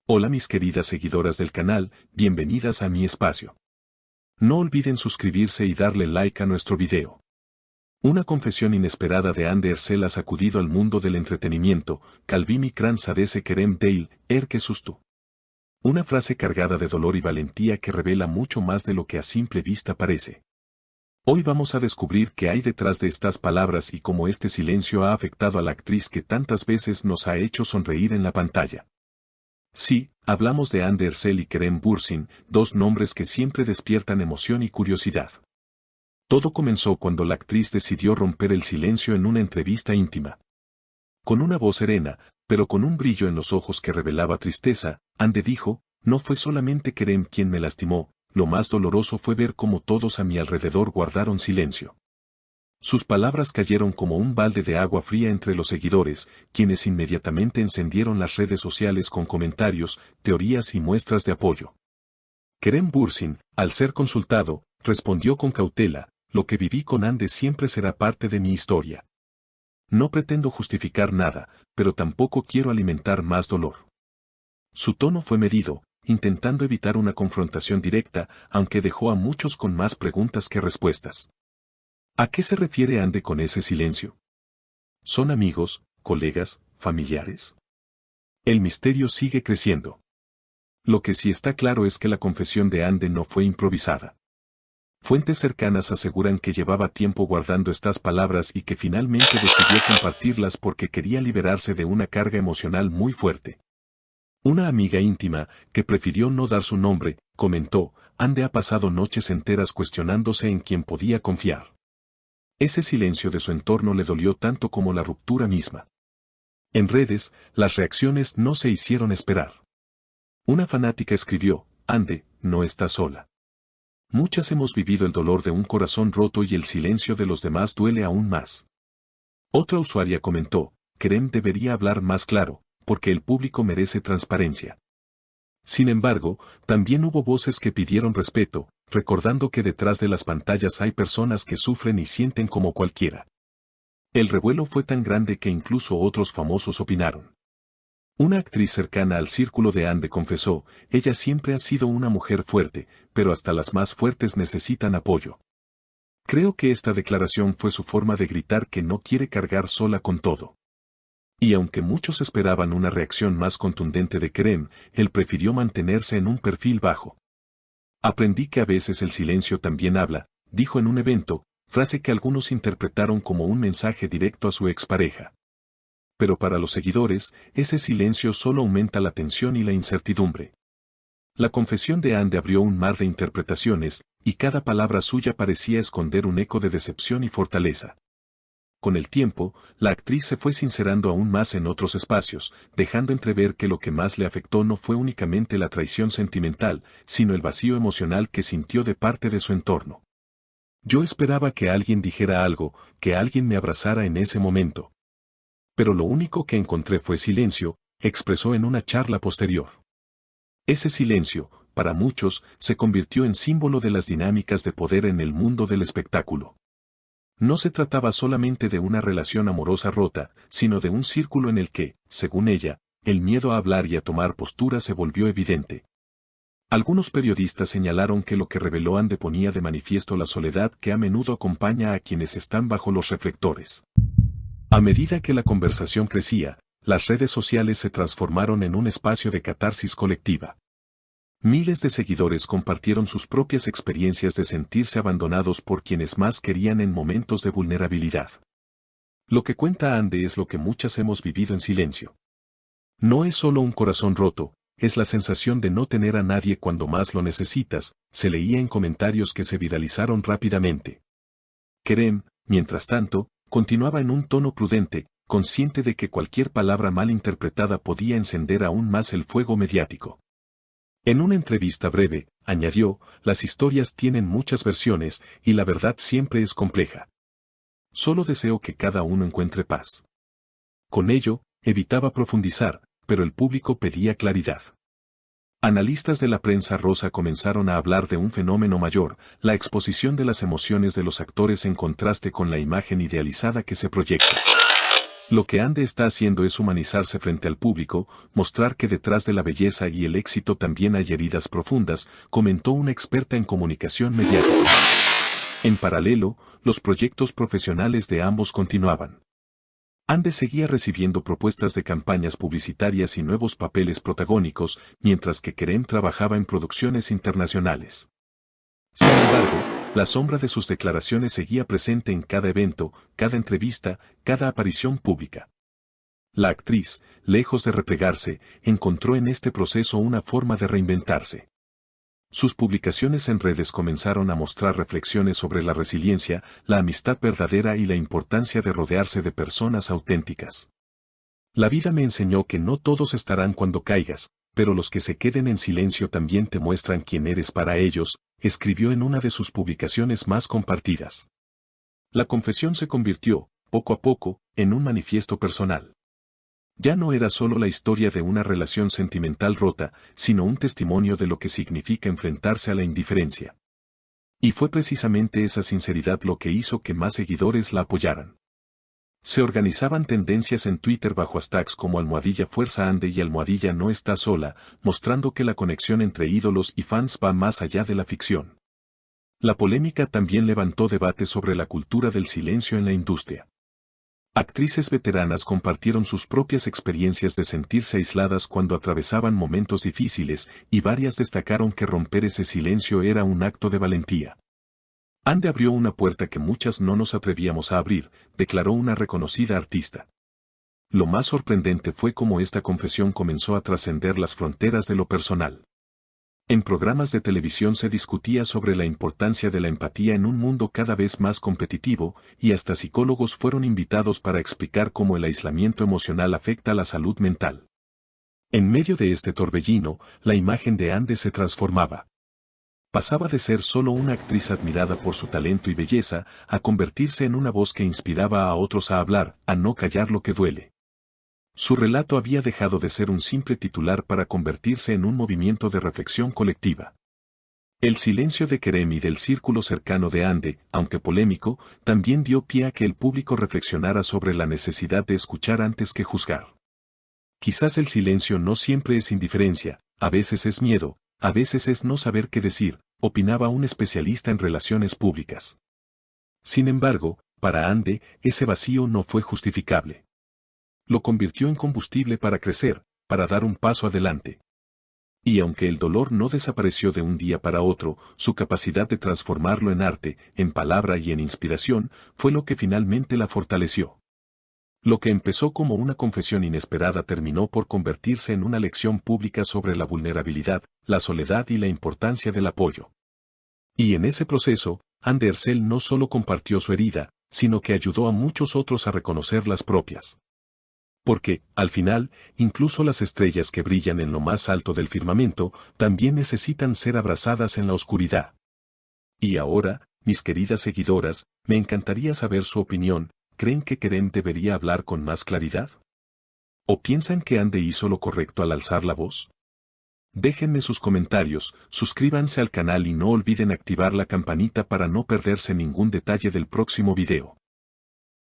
Hola mis queridas seguidoras del canal, bienvenidas a mi espacio. No olviden suscribirse y darle like a nuestro video. Una confesión inesperada de Ande Ercel ha sacudido al mundo del entretenimiento, Calvimi Kran Sadece Kerem Dale, que susto. Una frase cargada de dolor y valentía que revela mucho más de lo que a simple vista parece. Hoy vamos a descubrir qué hay detrás de estas palabras y cómo este silencio ha afectado a la actriz que tantas veces nos ha hecho sonreír en la pantalla. Sí, hablamos de Ande Ercel y Kerem Bürsin, dos nombres que siempre despiertan emoción y curiosidad. Todo comenzó cuando la actriz decidió romper el silencio en una entrevista íntima. Con una voz serena, pero con un brillo en los ojos que revelaba tristeza, Ande dijo: "No fue solamente Kerem quien me lastimó, lo más doloroso fue ver cómo todos a mi alrededor guardaron silencio". Sus palabras cayeron como un balde de agua fría entre los seguidores, quienes inmediatamente encendieron las redes sociales con comentarios, teorías y muestras de apoyo. Kerem Bürsin, al ser consultado, respondió con cautela: "Lo que viví con Ande siempre será parte de mi historia. No pretendo justificar nada, pero tampoco quiero alimentar más dolor". Su tono fue medido, intentando evitar una confrontación directa, aunque dejó a muchos con más preguntas que respuestas. ¿A qué se refiere Ande con ese silencio? ¿Son amigos, colegas, familiares? El misterio sigue creciendo. Lo que sí está claro es que la confesión de Ande no fue improvisada. Fuentes cercanas aseguran que llevaba tiempo guardando estas palabras y que finalmente decidió compartirlas porque quería liberarse de una carga emocional muy fuerte. Una amiga íntima, que prefirió no dar su nombre, comentó: "Ande ha pasado noches enteras cuestionándose en quién podía confiar". Ese silencio de su entorno le dolió tanto como la ruptura misma. En redes, las reacciones no se hicieron esperar. Una fanática escribió: "Ande, no está sola. Muchas hemos vivido el dolor de un corazón roto y el silencio de los demás duele aún más". Otra usuaria comentó: "Kerem debería hablar más claro, porque el público merece transparencia". Sin embargo, también hubo voces que pidieron respeto, recordando que detrás de las pantallas hay personas que sufren y sienten como cualquiera. El revuelo fue tan grande que incluso otros famosos opinaron. Una actriz cercana al círculo de Ande confesó: "Ella siempre ha sido una mujer fuerte, pero hasta las más fuertes necesitan apoyo". Creo que esta declaración fue su forma de gritar que no quiere cargar sola con todo. Y aunque muchos esperaban una reacción más contundente de Kerem, él prefirió mantenerse en un perfil bajo. "Aprendí que a veces el silencio también habla", dijo en un evento, frase que algunos interpretaron como un mensaje directo a su expareja. Pero para los seguidores, ese silencio solo aumenta la tensión y la incertidumbre. La confesión de Ande abrió un mar de interpretaciones, y cada palabra suya parecía esconder un eco de decepción y fortaleza. Con el tiempo, la actriz se fue sincerando aún más en otros espacios, dejando entrever que lo que más le afectó no fue únicamente la traición sentimental, sino el vacío emocional que sintió de parte de su entorno. "Yo esperaba que alguien dijera algo, que alguien me abrazara en ese momento. Pero lo único que encontré fue silencio", expresó en una charla posterior. Ese silencio, para muchos, se convirtió en símbolo de las dinámicas de poder en el mundo del espectáculo. No se trataba solamente de una relación amorosa rota, sino de un círculo en el que, según ella, el miedo a hablar y a tomar postura se volvió evidente. Algunos periodistas señalaron que lo que reveló Ande ponía de manifiesto la soledad que a menudo acompaña a quienes están bajo los reflectores. A medida que la conversación crecía, las redes sociales se transformaron en un espacio de catarsis colectiva. Miles de seguidores compartieron sus propias experiencias de sentirse abandonados por quienes más querían en momentos de vulnerabilidad. Lo que cuenta Ande es lo que muchas hemos vivido en silencio. No es solo un corazón roto, es la sensación de no tener a nadie cuando más lo necesitas, se leía en comentarios que se viralizaron rápidamente. Kerem, mientras tanto, continuaba en un tono prudente, consciente de que cualquier palabra mal interpretada podía encender aún más el fuego mediático. En una entrevista breve, añadió: "Las historias tienen muchas versiones, y la verdad siempre es compleja. Solo deseo que cada uno encuentre paz". Con ello, evitaba profundizar, pero el público pedía claridad. Analistas de la prensa rosa comenzaron a hablar de un fenómeno mayor: la exposición de las emociones de los actores en contraste con la imagen idealizada que se proyecta. Lo que Ande está haciendo es humanizarse frente al público, mostrar que detrás de la belleza y el éxito también hay heridas profundas, comentó una experta en comunicación mediática. En paralelo, los proyectos profesionales de ambos continuaban. Ande seguía recibiendo propuestas de campañas publicitarias y nuevos papeles protagónicos, mientras que Kerem trabajaba en producciones internacionales. Sin embargo, la sombra de sus declaraciones seguía presente en cada evento, cada entrevista, cada aparición pública. La actriz, lejos de replegarse, encontró en este proceso una forma de reinventarse. Sus publicaciones en redes comenzaron a mostrar reflexiones sobre la resiliencia, la amistad verdadera y la importancia de rodearse de personas auténticas. La vida me enseñó que no todos estarán cuando caigas, pero los que se queden en silencio también te muestran quién eres para ellos, escribió en una de sus publicaciones más compartidas. La confesión se convirtió, poco a poco, en un manifiesto personal. Ya no era solo la historia de una relación sentimental rota, sino un testimonio de lo que significa enfrentarse a la indiferencia. Y fue precisamente esa sinceridad lo que hizo que más seguidores la apoyaran. Se organizaban tendencias en Twitter bajo hashtags como #FuerzaAnde y #No está sola, mostrando que la conexión entre ídolos y fans va más allá de la ficción. La polémica también levantó debate sobre la cultura del silencio en la industria. Actrices veteranas compartieron sus propias experiencias de sentirse aisladas cuando atravesaban momentos difíciles, y varias destacaron que romper ese silencio era un acto de valentía. Ande abrió una puerta que muchas no nos atrevíamos a abrir, declaró una reconocida artista. Lo más sorprendente fue cómo esta confesión comenzó a trascender las fronteras de lo personal. En programas de televisión se discutía sobre la importancia de la empatía en un mundo cada vez más competitivo, y hasta psicólogos fueron invitados para explicar cómo el aislamiento emocional afecta a la salud mental. En medio de este torbellino, la imagen de Ande se transformaba. Pasaba de ser solo una actriz admirada por su talento y belleza, a convertirse en una voz que inspiraba a otros a hablar, a no callar lo que duele. Su relato había dejado de ser un simple titular para convertirse en un movimiento de reflexión colectiva. El silencio de Kerem y del círculo cercano de Ande, aunque polémico, también dio pie a que el público reflexionara sobre la necesidad de escuchar antes que juzgar. Quizás el silencio no siempre es indiferencia, a veces es miedo, a veces es no saber qué decir, opinaba un especialista en relaciones públicas. Sin embargo, para Ande, ese vacío no fue justificable. Lo convirtió en combustible para crecer, para dar un paso adelante. Y aunque el dolor no desapareció de un día para otro, su capacidad de transformarlo en arte, en palabra y en inspiración, fue lo que finalmente la fortaleció. Lo que empezó como una confesión inesperada terminó por convertirse en una lección pública sobre la vulnerabilidad, la soledad y la importancia del apoyo. Y en ese proceso, Ande Ercel no solo compartió su herida, sino que ayudó a muchos otros a reconocer las propias. Porque, al final, incluso las estrellas que brillan en lo más alto del firmamento, también necesitan ser abrazadas en la oscuridad. Y ahora, mis queridas seguidoras, me encantaría saber su opinión. ¿Creen que Kerem debería hablar con más claridad? ¿O piensan que Ande hizo lo correcto al alzar la voz? Déjenme sus comentarios, suscríbanse al canal y no olviden activar la campanita para no perderse ningún detalle del próximo video.